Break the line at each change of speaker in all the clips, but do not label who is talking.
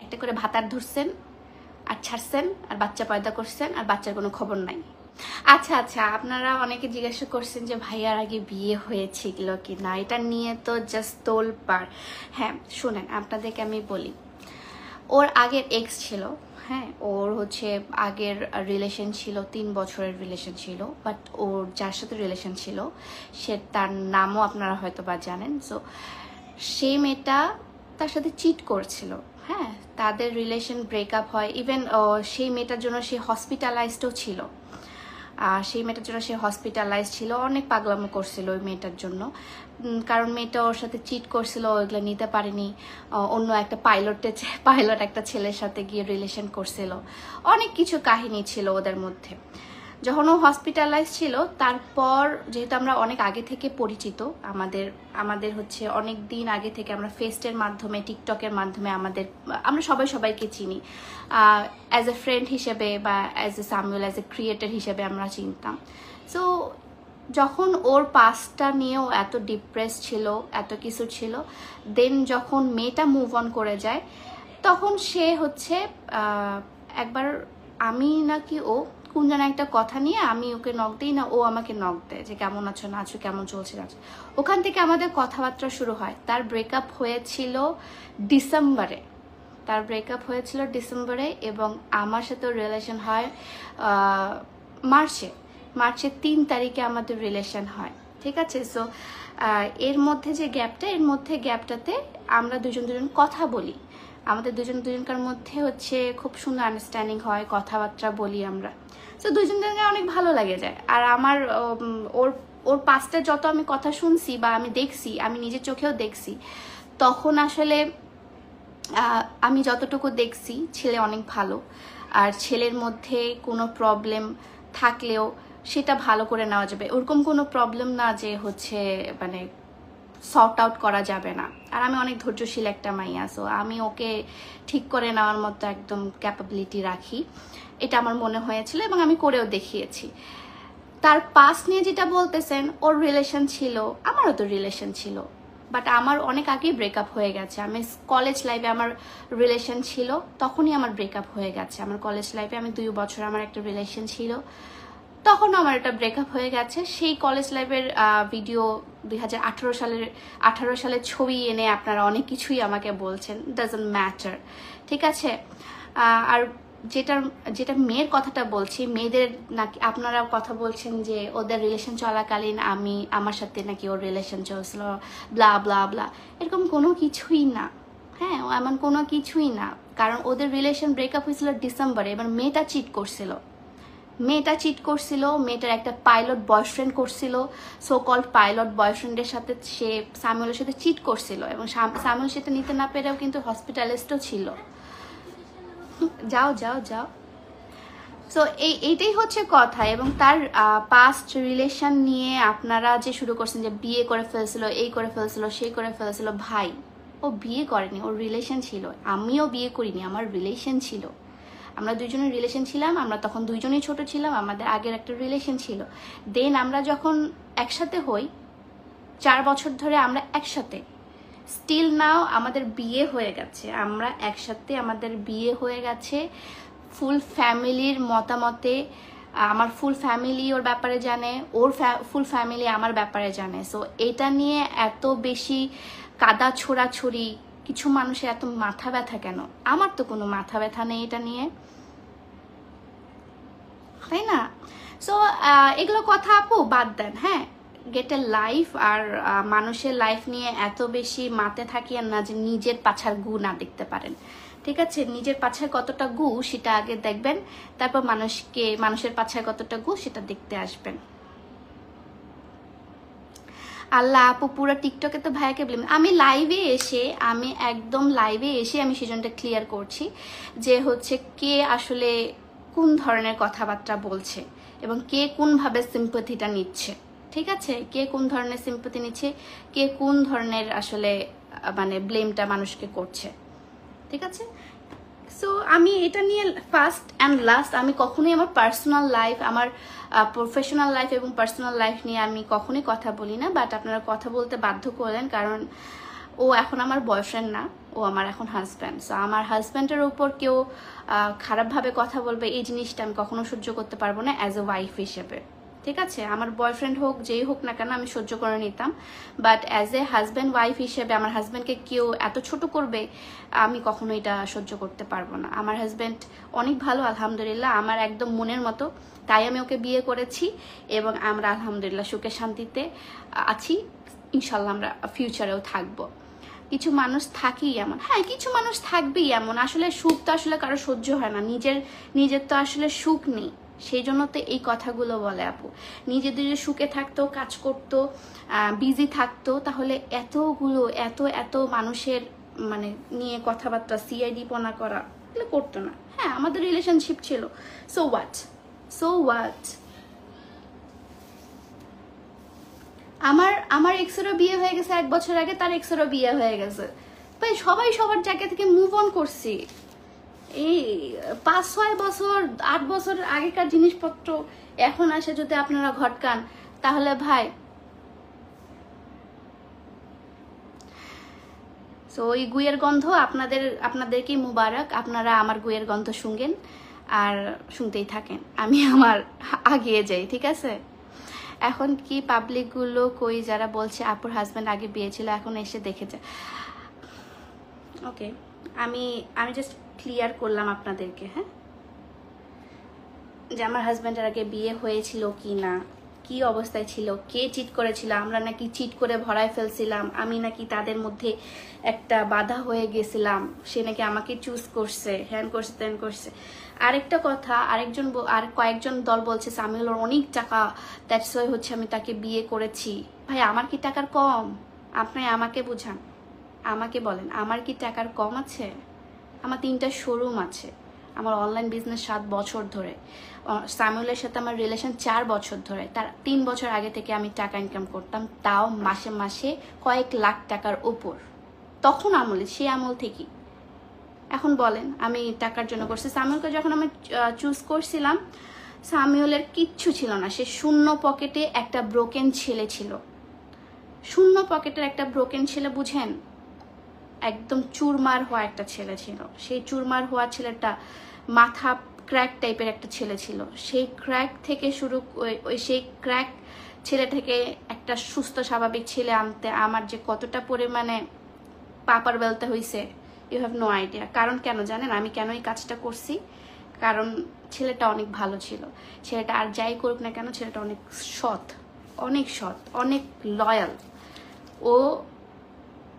একটা করে ভাতার ধরছেন আর ছাড়ছেন আর বাচ্চা পয়দা করছেন আর বাচ্চার কোনো খবর নাই। আচ্ছা আচ্ছা, আপনারা অনেকে জিজ্ঞাসা করছেন যে ভাইয়ার আগে বিয়ে হয়েছিল কি না, এটা নিয়ে তো জাস্ট তোলপাড়। হ্যাঁ শুনেন, আপনাদেরকে আমি বলি, ওর আগের এক্স ছিল, হ্যাঁ ওর হচ্ছে আগের রিলেশন ছিল, 3 বছরের রিলেশন ছিল, বাট ওর যার সাথে রিলেশন ছিল সে তার নামও আপনারা হয়তো বা জানেন। সো সেই মেয়েটা তার সাথে চিট করছিল, হ্যাঁ তাদের রিলেশন ব্রেকআপ হয়। ইভেন সেই মেয়েটার জন্য সে হসপিটালাইজডও ছিল, সেই মেয়েটার জন্য সে হসপিটালাইজ ছিল, অনেক পাগলামো করছিল ওই মেয়েটার জন্য, কারণ মেয়েটা ওর সাথে চিট করছিল, ওইগুলো নিতে পারেনি, অন্য একটা পাইলট একটা ছেলের সাথে গিয়ে রিলেশন করছিল, অনেক কিছু কাহিনী ছিল ওদের মধ্যে। যখন ও হসপিটালাইজ ছিল, তারপর যেহেতু আমরা অনেক আগে থেকে পরিচিত, আমাদের হচ্ছে অনেক দিন আগে থেকে আমরা ফেস্টের মাধ্যমে, টিকটকের মাধ্যমে আমরা সবাইকে চিনি, অ্যাজ এ ফ্রেন্ড হিসেবে বা as a Samuel, as a creator হিসেবে আমরা চিনতাম। সো যখন ওর পাস্টটা নিয়েও এত ডিপ্রেস ছিল, এত কিছু ছিল, দেন যখন মেয়েটা মুভ অন করে যায়, তখন সে হচ্ছে একবার আমি নাকি ও কোন যেন একটা কথা নিয়ে আমি ওকে নক দিই, না ও আমাকে নক দেয় যে কেমন আছো না আছো, কেমন চলছে না। ওখান থেকে আমাদের কথাবার্তা শুরু হয়। তার ব্রেকআপ হয়েছিল ডিসেম্বরে, এবং আমার সাথে রিলেশন হয় মার্চের 3 তারিখে আমাদের রিলেশন হয়, ঠিক আছে। সো এর মধ্যে যে গ্যাপটাতে আমরা দুজন কথা বলি, আমাদের দুজনকার মধ্যে হচ্ছে খুব সুন্দর আন্ডারস্ট্যান্ডিং হয়, কথাবার্তা বলি আমরা। সো দুজনকে অনেক ভালো লাগে যায়। আর আমার ওর পাস্টে যত আমি কথা শুনছি বা আমি দেখছি, আমি নিজের চোখেও দেখছি, তখন আসলে আমি যতটুকু দেখছি ছেলে অনেক ভালো, আর ছেলের মধ্যে কোনো প্রবলেম থাকলেও সেটা ভালো করে নেওয়া যাবে, ওরকম কোনো প্রবলেম না যে হচ্ছে মানে সর্ট আউট করা যাবে না। আর আমি অনেক ধৈর্যশীল একটা মাইয়া, সো আমি ওকে ঠিক করে নেওয়ার মতো একদম ক্যাপাবিলিটি রাখি, এটা আমার মনে হয়েছিল এবং আমি করেও দেখিয়েছি। তার পাস্ট নিয়ে যেটা বলতেছেন, ওর রিলেশন ছিল, আমারও তো রিলেশন ছিল, বাট আমার অনেক আগেই ব্রেকআপ হয়ে গেছে। আমি কলেজ লাইফে আমার রিলেশন ছিল, তখনই আমার ব্রেকআপ হয়ে গেছে। আমার কলেজ লাইফে আমি 2 বছর আমার একটা রিলেশন ছিল, তখন আমার একটা ব্রেকআপ হয়ে গেছে। সেই কলেজ লাইফের ভিডিও 2018 সালের ছবি এনে আপনারা অনেক কিছুই আমাকে বলছেন, ডাজন্ট ম্যাটার, ঠিক আছে। আর যেটা মেয়ের কথাটা বলছি, মেয়েদের নাকি আপনারা কথা বলছেন যে ওদের রিলেশন চলাকালীন আমার সাথে নাকি ওর রিলেশন চলছিল, ব্লা ব্লা ব্লা, এরকম কোনো কিছুই না, হ্যাঁ এমন কোনো কিছুই না। কারণ ওদের রিলেশন ব্রেকআপ হয়েছিল ডিসেম্বরে, এবার মেয়েটা চিট করছিল, মেয়েটার একটা পাইলট বয়ফ্রেন্ড করছিল, সো কল্ড পাইলট বয়ফ্রেন্ডের সাথে সে সামুয়েলের সাথে চিট করছিল, এবং সামুয়েল সেটা নিতে না পেরেও কিন্তু হসপিটালিস্টও ছিল। যাও। সো এইটাই হচ্ছে কথা। এবং তার পাস্ট রিলেশন নিয়ে আপনারা যে শুরু করছেন যে বিয়ে করে ফেলছিল, এই করে ফেলছিল, সেই করে ফেলছিল, ভাই ও বিয়ে করেনি, ওর রিলেশন ছিল। আমিও বিয়ে করিনি, আমার রিলেশন ছিল, আমরা দুইজনের রিলেশন ছিলাম, আমরা তখন দুইজনেই ছোট ছিলাম, আমাদের আগের একটা রিলেশন ছিল। দেন আমরা যখন একসাথে হই, 4 বছর ধরে আমরা একসাথে, স্টিল নাও আমাদের বিয়ে হয়ে গেছে, আমরা একসাথে, আমাদের বিয়ে হয়ে গেছে। ফুল ফ্যামিলির মতামতে, আমার ফুল ফ্যামিলি ওর ব্যাপারে জানে, ওর ফুল ফ্যামিলি আমার ব্যাপারে জানে। সো এটা নিয়ে এত বেশি কাদা ছোড়াছড়ি, কিছু মানুষের এত মাথা ব্যথা কেন? আমার তো কোনো মাথা ব্যথা নেই এটা নিয়ে, তাই না? সো এগুলো কথা আপু বাদ দেন, হ্যাঁ গেট এ লাইফ। আর মানুষের লাইফ নিয়ে এত বেশি মাতে থাকিয়েন না যে নিজের পাছার গু না দেখতে পারেন, ঠিক আছে। নিজের পাছায় কতটা গু সেটা আগে দেখবেন, তারপর মানুষের পাছায় কতটা গু সেটা দেখতে আসবেন। আল্লাহ আপু পুরো টিকটকে তো ভাইয়াকে বললাম, আমি একদম লাইভে এসে আমি সেজনটা ক্লিয়ার করছি যে হচ্ছে কে আসলে কোন ধরনের কথাবার্তা বলছে এবং কে কোনভাবে সিম্পথিটা নিচ্ছে, ঠিক আছে। কে কোন ধরনের সিম্পথি নিচ্ছে, কে কোন ধরনের আসলে মানে ব্লেমটা মানুষকে করছে, ঠিক আছে। সো আমি এটা নিয়ে ফার্স্ট অ্যান্ড লাস্ট, আমি কখনোই আমার পার্সোনাল লাইফ, আমার প্রফেশনাল লাইফ এবং পার্সোনাল লাইফ নিয়ে আমি কখনোই কথা বলি না। বাট আপনারা কথা বলতে বাধ্য করলেন, কারণ ও এখন আমার বয়ফ্রেন্ড না, ও আমার এখন হাজব্যান্ড। সো আমার হাজব্যান্ডের উপর কেউ খারাপভাবে কথা বলবে, এই জিনিসটা আমি কখনো সহ্য করতে পারবো না অ্যাজ এ ওয়াইফ হিসেবে। ঠিক আছে, আমার বয়ফ্রেন্ড হোক যেই হোক না কেন আমি সহ্য করে নিতাম, but as a husband wife হিসেবে আমার হাজব্যান্ডকে কেউ এত ছোট করবে আমি কখনো এটা সহ্য করতে পারবো না। আমার হাজব্যান্ড অনেক ভালো আলহামদুলিল্লাহ, আমার একদম মনের মতো, তাই আমি ওকে বিয়ে করেছি এবং আমরা আলহামদুলিল্লাহ সুখে শান্তিতে আছি, ইনশাল্লাহ আমরা ফিউচারেও থাকবো। কিছু মানুষ থাকেই এমন, হ্যাঁ কিছু মানুষ থাকবেই এমন, আসলে সুখ তো আসলে কারো সহ্য হয় না, নিজের তো আসলে সুখ নেই, সেই জন্য তো এই কথাগুলো বলে আপু। নিজেদের সুখে থাকতো, কাজ করতো, বিজি থাকতো, তাহলে এতগুলো এত মানুষের মানে নিয়ে কথাবার্তা সিআইডি পনা করা এগুলো করতো না। হ্যাঁ আমাদের রিলেশনশিপ ছিল, সো হোয়াট। আমার এক্সেরও বিয়ে হয়ে গেছে 1 বছর আগে, তার এক্সেরও বিয়ে হয়ে গেছে ভাই, সবাই সবার জায়গা থেকে মুভ অন করছি। এই 5-6 বছর 8 বছর আগেকার জিনিসপত্র এখন আসে যদি আপনারা ঘটকান, তাহলে ভাই তো ওই গুয়ের গন্ধ আপনাদেরকে মুবারক, আপনারা আমার গুয়ের গন্ধ শুনবেন আর শুনতেই থাকেন, আমি আমার আগিয়ে যাই। ঠিক আছে, এখন কি পাবলিক গুলো কই যারা বলছে আপুর হাজব্যান্ড আগে বিয়ে ছিল এখন এসে দেখেছে, ওকে আমি জাস্ট ক্লিয়ার করলাম আপনাদেরকে, হ্যাঁ, যে আমার হাজব্যান্ডের আগে বিয়ে হয়েছিল কি না, কি অবস্থায় ছিল, কে চিট করেছিল, আমরা নাকি চিট করে ভরায় ফেলছিলাম, আমি নাকি তাদের মধ্যে একটা বাধা হয়ে গেছিলাম, সে নাকি আমাকে চুজ করছে, হ্যান করছে তেন করছে। আরেকটা কথা, আর কয়েকজন দল বলছে সামিউলের অনেক টাকা, দ্যাটস ওয়াই হচ্ছে আমি তাকে বিয়ে করেছি। ভাই আমার কি টাকার কম? আপনি আমাকে বুঝান, আমাকে বলেন আমার কি টাকার কম আছে? আমার 3টা শোরুম আছে, আমার অনলাইন বিজনেস 7 বছর ধরে, সামিউলের সাথে আমার রিলেশন 4 বছর ধরে, তার 3 বছর আগে থেকে আমি টাকা ইনকাম করতাম, তাও মাসে মাসে কয়েক লাখ টাকার উপর, তখন আমলে, সে আমল থেকেই। এখন বলেন আমি টাকার জন্য করছি? সামিউলকে যখন আমি চুজ করছিলাম সামিউলের কিচ্ছু ছিল না, সে শূন্য পকেটে একটা ব্রোকেন ছেলে ছিল, শূন্য পকেটের একটা ব্রোকেন ছেলে, বুঝেন, একদম চুরমার হওয়া একটা ছেলে ছিল। সেই চুরমার হওয়া ছেলেটা মাথা ক্র্যাক টাইপের একটা ছেলে ছিল, সেই ক্র্যাক থেকে সেই ক্র্যাক ছেলে থেকে একটা সুস্থ স্বাভাবিক ছেলে আনতে আমার যে কতটা পরিমাণে পাপার বেলতে হয়েছে, ইউ হ্যাভ নো আইডিয়া। কারণ কেন জানেন আমি কেন এই কাজটা করছি? কারণ ছেলেটা অনেক ভালো ছিল, ছেলেটা আর যাই করুক না কেন ছেলেটা অনেক সৎ, অনেক লয়াল। ও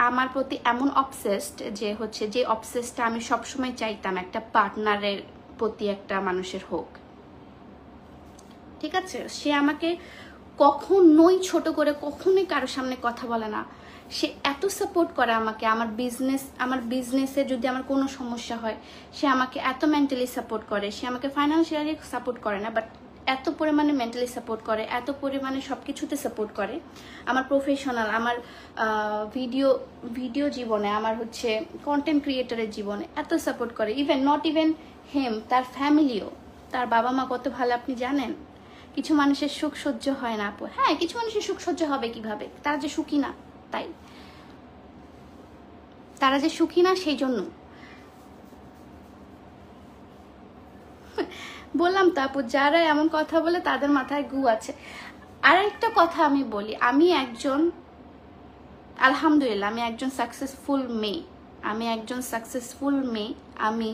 আমার প্রতি এমন অবসেসড যে হচ্ছে, যে অবসেসটা আমি সবসময় চাইতাম একটা পার্টনারের প্রতি একটা মানুষের হোক। ঠিক আছে, সে আমাকে কখনোই ছোট করে, কখনোই কারোর সামনে কথা বলে না, সে এত সাপোর্ট করে আমাকে। আমার বিজনেসে যদি আমার কোনো সমস্যা হয় সে আমাকে এত মেন্টালি সাপোর্ট করে, সে আমাকে ফাইন্যান্সিয়ালি সাপোর্ট করে না, বাট এত পরিমাণে মেন্টালি সাপোর্ট করে, এত পরিমাণে সব কিছুতে সাপোর্ট করে। আমার প্রফেশনাল, আমার ভিডিও জীবনে, আমার হচ্ছে কন্টেন্ট ক্রিয়েটরের জীবনে এত সাপোর্ট করে। নট ইভেন হেম, তার ফ্যামিলিও, তার বাবা মা কত ভালো আপনি জানেন। কিছু মানুষের সুখ সহ্য হয় না আপু, হ্যাঁ কিছু মানুষের সুখ সহ্য হবে কিভাবে, তারা যে সুখী না, তাই তারা যে সুখী না সেই জন্য বললাম তো আপু, যারা এমন কথা বলে তাদের মাথায় গু আছে। আর একটা কথা আমি বলি, আমি একজন আলহামদুলিল্লাহ আমি একজন সাকসেসফুল মেয়ে, আমি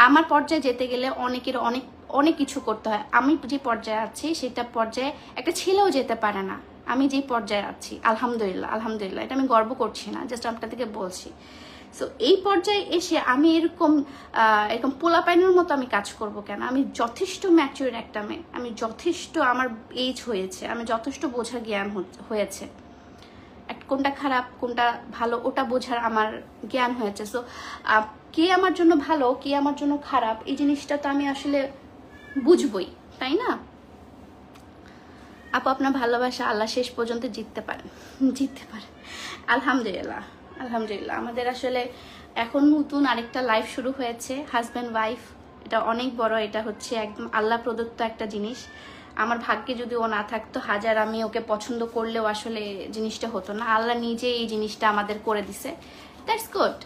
আমার পর্যায়ে যেতে গেলে অনেকের অনেক কিছু করতে হয়। আমি যে পর্যায়ে আছি সেটা পর্যায়ে একটা ছেলেও যেতে পারে না, আমি যে পর্যায়ে আছি আলহামদুলিল্লাহ, এটা আমি গর্ব করছি না, জাস্ট আপনাদেরকে বলছি। সো এই পর্যায়ে এসে আমি এরকম পোলাপাইনের মতো আমি কাজ করব কেন? আমি যথেষ্ট ম্যাচিউর একটা মেয়ে, আমি যথেষ্ট, আমার এজ হয়েছে, আমি যথেষ্ট বোঝার জ্ঞান হয়েছে, কোনটা খারাপ কোনটা ভালো ওটা বোঝার আমার জ্ঞান হয়েছে। সো কে আমার জন্য ভালো কে আমার জন্য খারাপ এই জিনিসটা তো আমি আসলে বুঝবই, তাই না আপু? আপনার ভালোবাসা আল্লাহ শেষ পর্যন্ত জিততে পারে। আলহামদুলিল্লাহ আমাদের আসলে এখন নতুন আরেকটা লাইফ শুরু হয়েছে, হাজব্যান্ড ওয়াইফ, এটা অনেক বড়, এটা হচ্ছে একদম আল্লাহ প্রদত্ত একটা জিনিস। আমার ভাগ্যে যদি ও না থাকতো, হাজার আমি ওকে পছন্দ করলেও আসলে জিনিসটা হতো না, আল্লাহ নিজে এই জিনিসটা আমাদের করে দিছে, দ্যাটস গুড।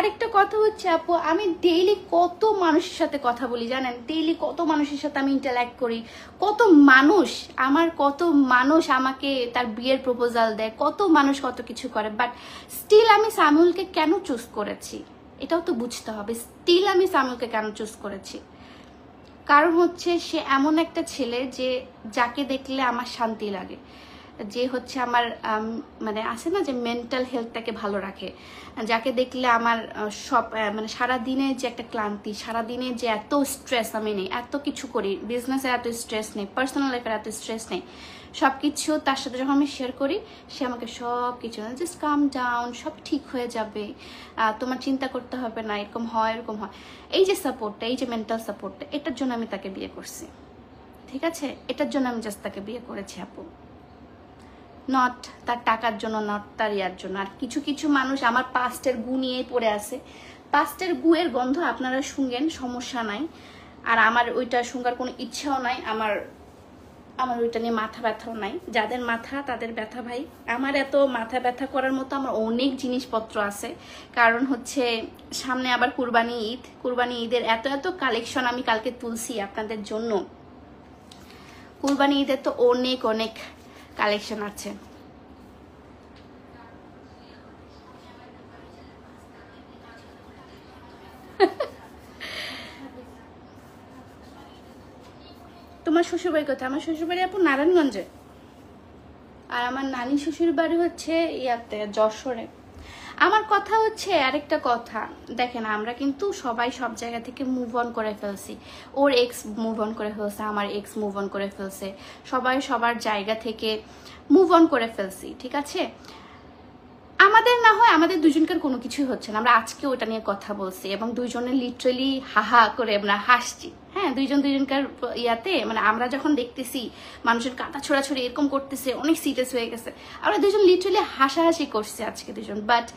আরেকটা কথা হচ্ছে আপু, আমি ডেইলি কত মানুষের সাথে কথা বলি জানেন, ডেইলি কত মানুষের সাথে আমি ইন্টারঅ্যাক্ট করি, কত মানুষ আমাকে তার বিয়ের প্রপোজাল দেয়, কত মানুষ কত কিছু করে, বাট স্টিল আমি সামিউলকে কেন চুজ করেছি এটাও তো বুঝতে হবে। স্টিল আমি সামিউলকে কেন চুজ করেছি, কারণ হচ্ছে সে এমন একটা ছেলে যে যাকে দেখলে আমার শান্তি লাগে, যে হচ্ছে আমার মানে আছে না যে মেন্টাল হেলথটাকে ভালো রাখে, যাকে দেখলে আমার সব মানে সারাদিনে যে একটা ক্লান্তি, সারাদিনে যে এত স্ট্রেস আমি নেই, এত কিছু করি, বিজনেসে এত স্ট্রেস নেই, পার্সোনাল লাইফের এত স্ট্রেস নেই, সব কিছু তার সাথে যখন আমি শেয়ার করি সে আমাকে সব কিছু জাস্ট কাম ডাউন, সব ঠিক হয়ে যাবে, তোমার চিন্তা করতে হবে না, এরকম হয় এরকম হয়। এই যে সাপোর্টটা, এই যে মেন্টাল সাপোর্টটা, এটার জন্য আমি তাকে বিয়ে করছি, ঠিক আছে? এটার জন্য আমি জাস্ট তাকে বিয়ে করেছি আপু, নট তার টাকার জন্য, নট তার ইয়ার জন্য। আর কিছু কিছু মানুষ আমার পাস্টের গু নিয়ে পড়ে আছে, পাস্টের গুয়ের গন্ধ আপনারা শুনবেন, সমস্যা নাই, আর আমার ওইটা শুনবার কোনো ইচ্ছাও নাই, আমার ওইটা নিয়ে মাথা ব্যথাও নাই। যাদের মাথা তাদের ব্যথা ভাই, আমার এত মাথা ব্যথা করার মতো আমার অনেক জিনিসপত্র আছে, কারণ হচ্ছে সামনে আবার কুরবানি ঈদের এত এত কালেকশন আমি কালকে তুলছি আপনাদের জন্য। কুরবানি ঈদের তো অনেক অনেক কালেকশন আছে। তোমার শ্বশুরবাড়ি কোথায়? আমার শ্বশুরবাড়ি আপু নারায়ণগঞ্জে, আর আমার নানি শ্বশুর বাড়ি হচ্ছে ইয়াতে যশোরে। আমার কথা হচ্ছে আরেকটা কথা, দেখেন আমরা কিন্তু সবাই সব জায়গা থেকে মুভ অন করে ফেলছি, ওর এক্স মুভ অন করে ফেলছে, আমার এক্স মুভ অন করে ফেলছে, সবাই সবার জায়গা থেকে মুভ অন করে ফেলছি, ঠিক আছে? আমাদের না হয় আমাদের দুজনকার কোনো কিছুই হচ্ছে না, আমরা আজকে ওটা নিয়ে কথা বলছি এবং দুইজনে লিটারালি হাহা করে আমরা হাসছি, হ্যাঁ, দুইজনকার ইয়াতে মানে আমরা যখন দেখতেছি মানুষের কাঁটা ছোড়াছড়ি এরকম করতেছে, অনেক সিরিয়াস হয়ে গেছে, আমরা দুজন লিটারালি হাসাহাসি করছি আজকে দুজন। বাট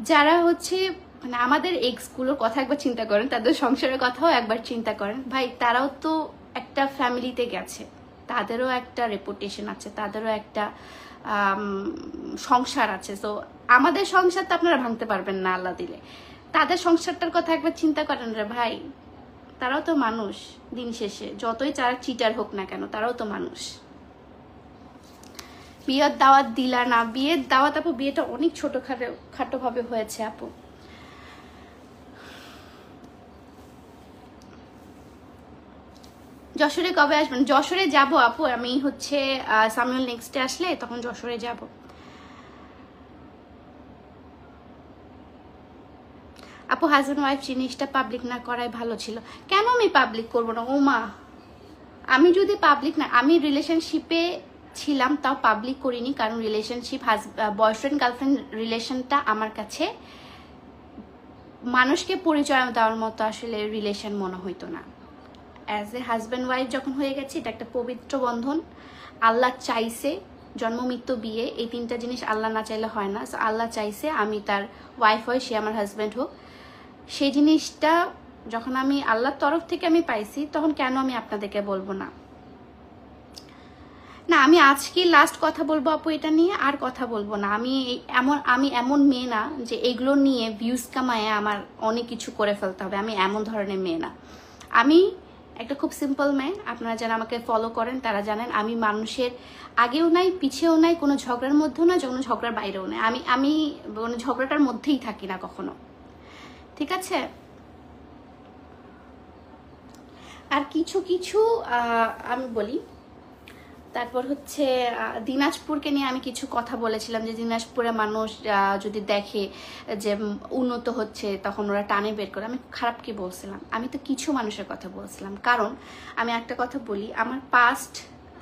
যারা হচ্ছে মানে আমাদের এক্সগুলোর কথা একবার চিন্তা করেন, তাদের সংসারের কথাও একবার চিন্তা করেন ভাই, তারাও তো একটা ফ্যামিলিতে গেছে, তাদেরও একটা রেপুটেশন আছে, তাদেরও একটা সংসার আছে। তো আমাদের সংসার তো আপনারা ভাঙতে পারবেন না আল্লাহ দিলে, তাদের সংসারটার কথা একবার চিন্তা করেন রে ভাই, তারাও তো মানুষ, দিন শেষে যতই চার চিটার হোক না কেন তারাও তো মানুষ। বিয়ের দাওয়াত দিলা না? বিয়ের দাওয়াত আপু, বিয়েটা অনেক খাটো ভাবে হয়েছে আপু। যশোরে কবে আসবেন? যশোরে যাব আপু, আমি হচ্ছে সামিউল নেক্সটে আসলে তখন যশোরে যাব। আপু হাজব্যান্ড ওয়াইফ জিনিসটা পাবলিক না করাই ভালো ছিল। কেন আমি পাবলিক করব না? ও মা, আমি যদি পাবলিক না, আমি রিলেশনশিপে ছিলাম তাও পাবলিক করিনি, কারণ রিলেশনশিপ বয়ফ্রেন্ড গার্লফ্রেন্ড রিলেশনটা আমার কাছে মানুষকে পরিচয় দেওয়ার মতো আসলে রিলেশন মনে হইতো না। অ্যাজ এ হাজব্যান্ড ওয়াইফ যখন হয়ে গেছে, এটা একটা পবিত্র বন্ধন, আল্লাহ চাইছে জন্ম মৃত্যু বিয়ে এই তিনটা জিনিস আল্লাহ না চাইলে হয় না, সো আল্লাহ চাইছে আমি তার ওয়াইফ হই, সে আমার হাজব্যান্ড হোক। সেই জিনিসটা যখন আমি আল্লাহর তরফ থেকে আমি পাইছি, তখন কেন আমি আপনাদেরকে বলবো না? না, আমি আজকে লাস্ট কথা বলবো আপু, এটা নিয়ে আর কথা বলবো না। আমি এমন মেয়ে না যে এগুলো নিয়ে ভিউজ কামায় আমার অনেক কিছু করে ফেলতে হবে, আমি এমন ধরনের মেয়ে না। আমি একটা খুব সিম্পল মেয়ে, আপনারা যারা আমাকে ফলো করেন তারা জানেন আমি মানুষের আগেও নাই পিছেও নাই, কোনো ঝগড়ার মধ্যেও না, কোনো ঝগড়ার বাইরেও নাই, আমি কোনো ঝগড়াটার মধ্যেই থাকি না কখনো, ঠিক আছে? আর কিছু কিছু আমি বলি, তারপর হচ্ছে দিনাজপুরকে নিয়ে আমি কিছু কথা বলেছিলাম, যে দিনাজপুরে মানুষ যদি দেখে যে উন্নত হচ্ছে তখন ওরা টানে বের করে। আমি খারাপ কি বলছিলাম? আমি তো কিছু মানুষের কথা বলছিলাম, কারণ আমি একটা কথা বলি,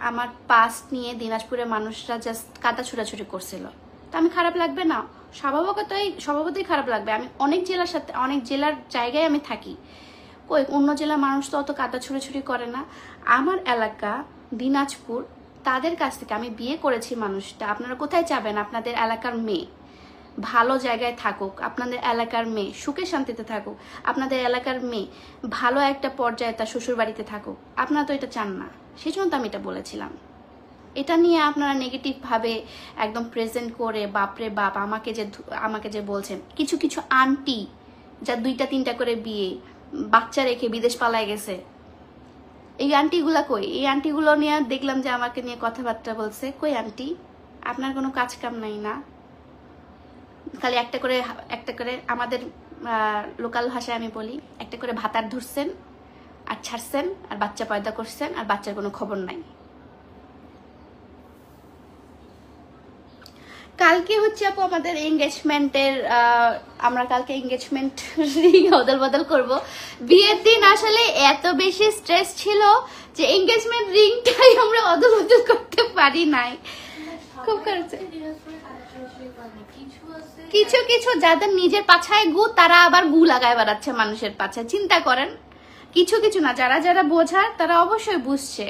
আমার পাস্ট নিয়ে দিনাজপুরের মানুষরা জাস্ট কাদা ছোড়াছুড়ি করছিল, তো আমি খারাপ লাগবে না? স্বভাবতই খারাপ লাগবে। আমি অনেক জেলার জায়গায় আমি থাকি, কই অন্য জেলার মানুষ তো অত কাদা ছুড়ি করে না। আমার এলাকা দিনাজপুর, তাদের কাছ থেকে আমি বিয়ে করেছি মানুষটা। আপনারা কোথায় যাবেন? আপনাদের এলাকার মেয়ে ভালো জায়গায় থাকুক, আপনাদের এলাকার মেয়ে সুখে শান্তিতে থাকুক, আপনাদের এলাকার মেয়ে ভালো একটা পর্যায়ে তার শ্বশুর বাড়িতে থাকুক। আপনারা তো এটা চান না, সেই জন্য তো আমি এটা বলেছিলাম। এটা নিয়ে আপনারা নেগেটিভ ভাবে একদম প্রেজেন্ট করে বাপরে বাপ আমাকে যে বলছেন, কিছু কিছু আন্টি যার 2টা 3টা করে বিয়ে, বাচ্চা রেখে বিদেশ পালায় গেছে, এই আন্টিগুলা কই? এই আন্টিগুলো নিয়ে দেখলাম যে আমাকে নিয়ে কথাবার্তা বলছে। কই আন্টি, আপনার কোনো কাজ কাম নাই না? খালি একটা করে আমাদের লোকাল ভাষায় আমি বলি, একটা করে ভাতার ধরছেন আর ছাড়ছেন আর বাচ্চা পয়দা করছেন আর বাচ্চার কোনো খবর নাই। কালকে হচ্ছে আপু আমাদের এঙ্গেজমেন্টের, আমরা কালকে এঙ্গেজমেন্ট রিং অদল বদল করবো। বিয়ের দিন আসলে এত বেশি স্ট্রেস ছিল যে এঙ্গেজমেন্ট রিংটাই আমরা অদল বদল করতে পারি নাই। খুব করেছে কিছু কিছু যাদের নিজের পাছায় গু, তারা আবার গু লাগায় বেড়াচ্ছে মানুষের পাছায়। চিন্তা করেন, কিছু কিছু না, যারা যারা বোঝার তারা অবশ্যই বুঝছে,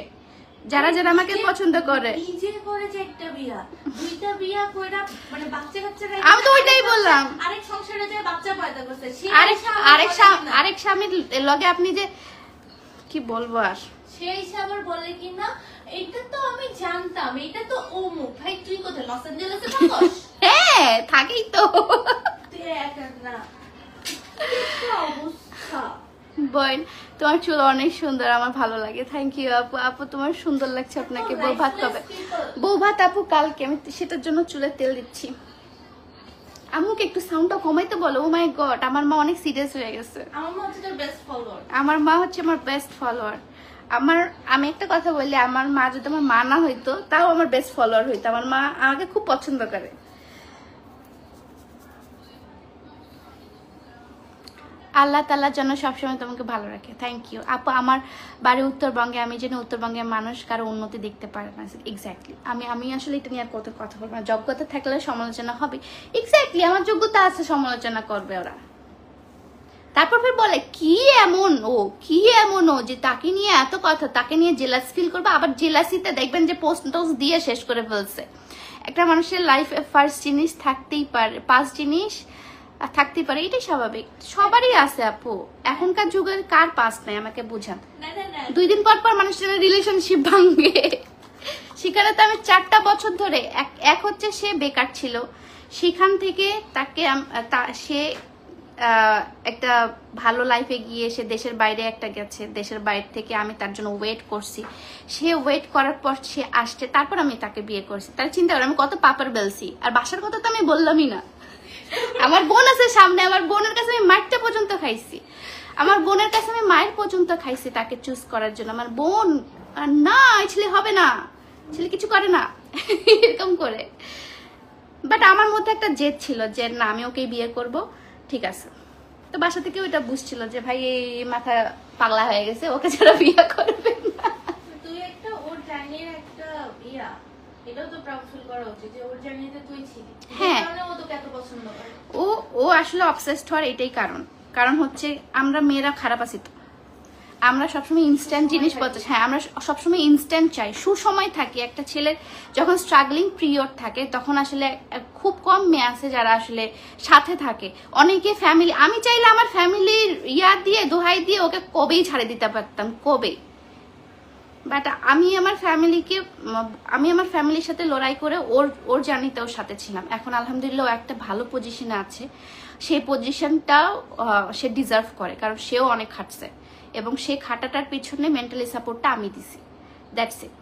যারা যারা আমাকে পছন্দ করে। আমি তো ওইটাই বললাম, আরেক স্বামীর লগে আপনি যে কি বলবো আর
সেই আবার বলে কিনা এটা তো আমি জানতাম, এটা তো অমুক। ভাই তুই কোথায়, লস অ্যাঞ্জেলেসে থাকস?
হ্যাঁ থাকেই তো। বোন তোমার চুল অনেক সুন্দর, আমার ভালো লাগে। থ্যাংক ইউ আপু। আপু তোমার সুন্দর লাগছে। আপনাকে বউ ভাত কবে? বউ ভাত আপু কালকে, আমি সেটার জন্য চুলে তেল দিচ্ছি। আম্মুকে একটু সাউন্ডটা কমাইতে বলো। ও মাই গড, আমার মা অনেক সিরিয়াস হয়ে গেছে।
আমার মা হচ্ছে তোর বেস্ট ফলোয়ার।
আমার মা হচ্ছে আমার বেস্ট ফলোয়ার। আমি একটা কথা বলি, আমার মা যদি আমার মা না হইতো তাও আমার বেস্ট ফলোয়ার হইতো। আমার মা আমাকে খুব পছন্দ করে। আল্লাহ তাআলার জন্য সবসময় তোমাকে ভালো রাখে। থ্যাংক ইউ আপু। আমার বাড়ি উত্তরবঙ্গে, আমি যেন উত্তরবঙ্গের মানুষ কারো উন্নতি দেখতে পারে না। এক্স্যাক্টলি, আমি আসলে এটা নিয়ে আর কত কথা বলবো না। যোগ্যতা থাকলে সমালোচনা হবে। এক্স্যাক্টলি, আমার যোগ্যতা আছে, সমালোচনা করবে ওরা। তারপর ফের বলে কি এমন ও যে তাকে নিয়ে এত কথা, তাকে নিয়ে জেলাস ফিল করবে। আবার জেলাসিতে দেখবেন যে পোস্ট টোস্ট দিয়ে শেষ করে ফেলছে। একটা মানুষের লাইফে ফার্স্ট জিনিস থাকতেই পারে, 5 জিনিস থাকতেই পারে, এটাই স্বাভাবিক, সবারই আছে আপু। এখনকার যুগে কার পাস নাই আমাকে বুঝান। 2 দিন পর পর মানুষের রিলেশনশিপ ভাঙে। সেখানে তো আমি 4টা বছর ধরে, এক হচ্ছে সে বেকার ছিল, সেখান থেকে তাকে সে একটা ভালো লাইফে গিয়ে সে দেশের বাইরে একটা গেছে, দেশের বাইরে থেকে আমি তার জন্য ওয়েট করছি, সে ওয়েট করার পর সে আসছে, তারপর আমি তাকে বিয়ে করছি। তাহলে চিন্তা করে আমি কত পাপার বেলছি। আর বাসার কথা তো আমি বললামই না। আমার বোন আছে সামনে, আমার বোনের কাছে আমি মাইরটা পর্যন্ত খাইছি, আমার বোনের কাছে আমি মায়ের পর্যন্ত খাইছি তাকে চুজ করার জন্য। আমার বোন না, এই ছেলে হবে না, ছেলে কিছু করে না, এরকম করে। বাট আমার মধ্যে একটা জেদ ছিল যে না, আমি ওকে বিয়ে করব। ঠিক আছে, তো বাসা থেকে ওইটা বুঝছিল যে ভাই এই মাথা পাগলা হয়ে গেছে, ওকে ছাড়া বিয়ে করবে না।
তুই একটা ওর জার্নির একটা এটাও তো প্রাউড ফিল করা উচিত যে ওর জার্নিতে তুই ছিলি।
হ্যাঁ,
ও তোকে এত পছন্দ করে।
ও আসলে অবসেসড হওয়ার এটাই কারণ হচ্ছে আমরা মেয়েরা খারাপ আছি তো, আমরা সবসময় ইনস্ট্যান্ট জিনিসপত্র, হ্যাঁ আমরা সবসময় ইনস্ট্যান্ট চাই। সুসময় থাকে একটা ছেলের যখন স্ট্রাগলিং পিরিয়ড থাকে, তখন আসলে খুব কম মেয়ে আছে যারা আসলে সাথে থাকে। অনেকে ফ্যামিলি, আমি চাইলে আমার ফ্যামিলির দিয়ে দোহাই দিয়ে ওকে কবেই ছাড়ে দিতে পারতাম, কবে। বাট আমি আমার ফ্যামিলির সাথে লড়াই করে ওর জার্নিতে ওর সাথে ছিলাম। এখন আলহামদুলিল্লাহ ও একটা ভালো পজিশনে আছে, সেই পজিশনটাও সে ডিজার্ভ করে, কারণ সেও অনেক খাটছে এবং সেই খাটাটার পিছনে মেন্টালি সাপোর্টটা আমি দিছি। That's it.